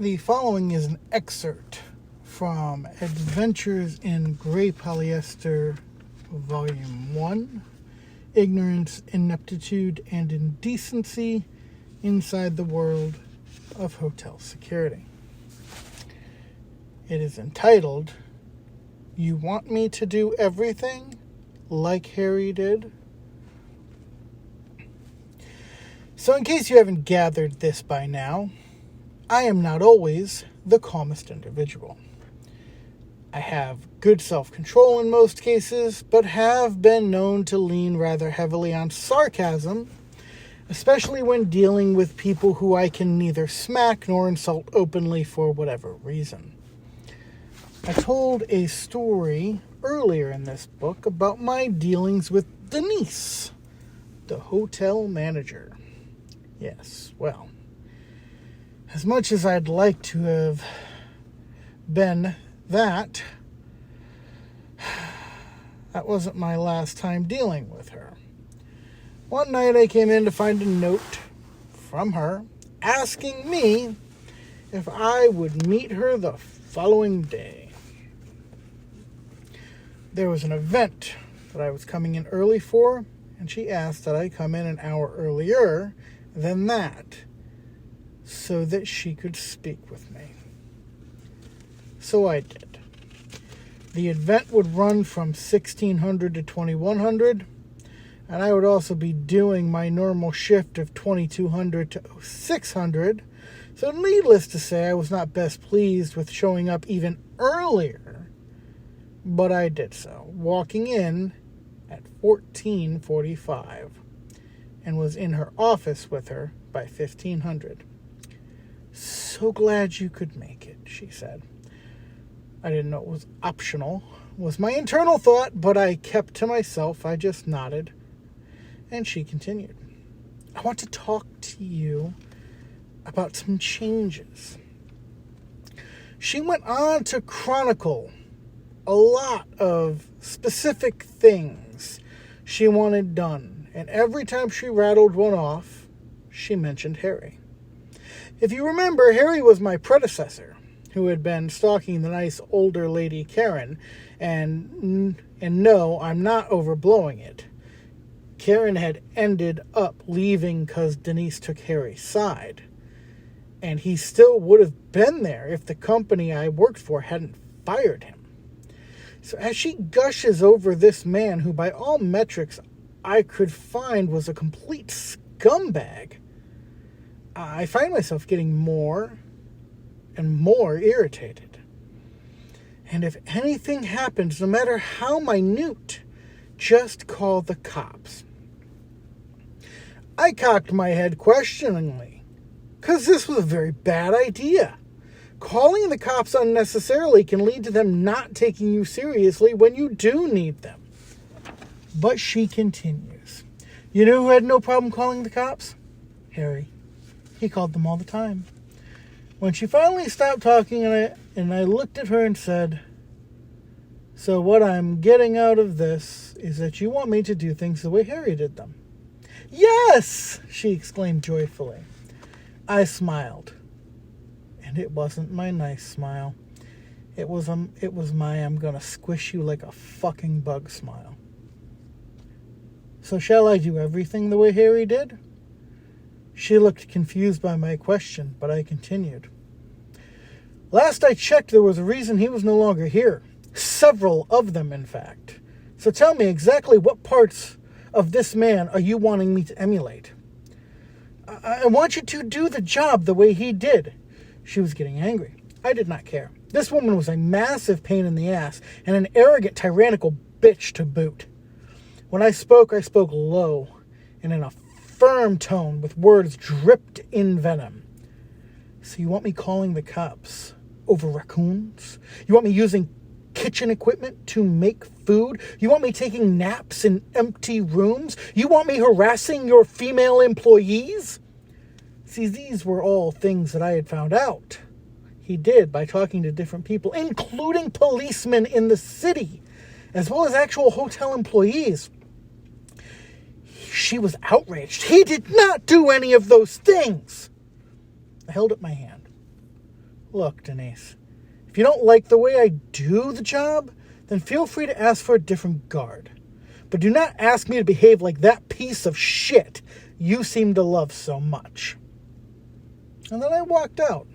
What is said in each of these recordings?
The following is an excerpt from Adventures in Grey Polyester, Volume 1, Ignorance, Ineptitude, and Indecency Inside the World of Hotel Security. It is entitled, You Want Me to Do Everything Like Harry Did? So in case you haven't gathered this by now, I am not always the calmest individual. I have good self-control in most cases, but have been known to lean rather heavily on sarcasm, especially when dealing with people who I can neither smack nor insult openly for whatever reason. I told a story earlier in this book about my dealings with Denise, the hotel manager. Yes, well, as much as I'd like to have been that wasn't my last time dealing with her. One night I came in to find a note from her asking me if I would meet her the following day. There was an event that I was coming in early for, and she asked that I come in an hour earlier than that, so that she could speak with me. So I did. The event would run from 1600 to 2100, and I would also be doing my normal shift of 2200 to 0600, so needless to say, I was not best pleased with showing up even earlier, but I did so, walking in at 1445, and was in her office with her by 1500. So glad you could make it, she said. I didn't know it was optional, was my internal thought, but I kept to myself. I just nodded. And she continued. I want to talk to you about some changes. She went on to chronicle a lot of specific things she wanted done, and every time she rattled one off, she mentioned Harry. If you remember, Harry was my predecessor, who had been stalking the nice older lady Karen, and no, I'm not overblowing it. Karen had ended up leaving because Denise took Harry's side, and he still would have been there if the company I worked for hadn't fired him. So as she gushes over this man who by all metrics I could find was a complete scumbag, I find myself getting more and more irritated. And if anything happens, no matter how minute, just call the cops. I cocked my head questioningly, because this was a very bad idea. Calling the cops unnecessarily can lead to them not taking you seriously when you do need them. But she continues. You know who had no problem calling the cops? Harry. He called them all the time. When she finally stopped talking and I looked at her and said, so what I'm getting out of this is that you want me to do things the way Harry did them. Yes, she exclaimed joyfully. I smiled. And it wasn't my nice smile. It was my I'm gonna squish you like a fucking bug smile. So shall I do everything the way Harry did? She looked confused by my question, but I continued. Last I checked, there was a reason he was no longer here. Several of them, in fact. So tell me exactly what parts of this man are you wanting me to emulate? I want you to do the job the way he did. She was getting angry. I did not care. This woman was a massive pain in the ass and an arrogant, tyrannical bitch to boot. When I spoke low and in a firm tone with words dripped in venom. So you want me calling the cops over raccoons? You want me using kitchen equipment to make food? You want me taking naps in empty rooms? You want me harassing your female employees? See, these were all things that I had found out. He did by talking to different people, including policemen in the city, as well as actual hotel employees. She was outraged. He did not do any of those things. I held up my hand. Look, Denise, if you don't like the way I do the job, then feel free to ask for a different guard. But do not ask me to behave like that piece of shit you seem to love so much. And then I walked out,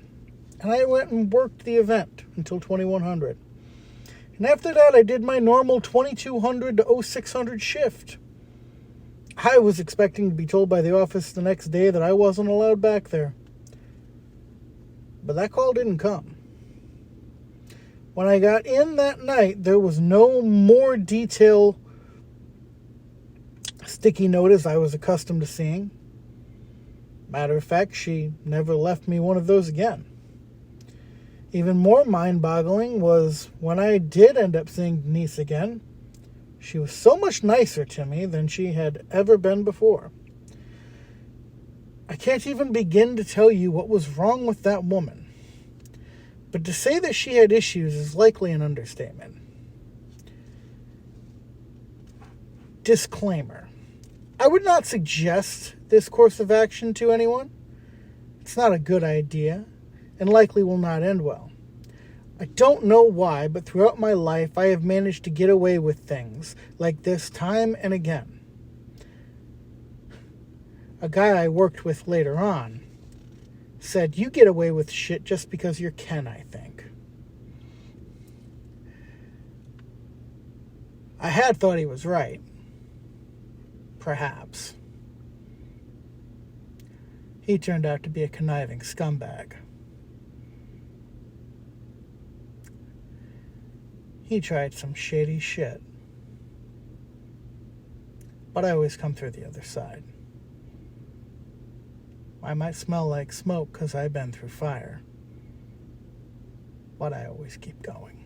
and I went and worked the event until 2100. And after that, I did my normal 2200 to 0600 shift. I was expecting to be told by the office the next day that I wasn't allowed back there. But that call didn't come. When I got in that night, there was no more detail sticky note as I was accustomed to seeing. Matter of fact, she never left me one of those again. Even more mind-boggling was when I did end up seeing Denise again, she was so much nicer to me than she had ever been before. I can't even begin to tell you what was wrong with that woman. But to say that she had issues is likely an understatement. Disclaimer. I would not suggest this course of action to anyone. It's not a good idea, and likely will not end well. I don't know why, but throughout my life I have managed to get away with things like this time and again. A guy I worked with later on said, "You get away with shit just because you're Ken, I think." I had thought he was right. Perhaps. He turned out to be a conniving scumbag. He tried some shady shit. But I always come through the other side. I might smell like smoke because I've been through fire. But I always keep going.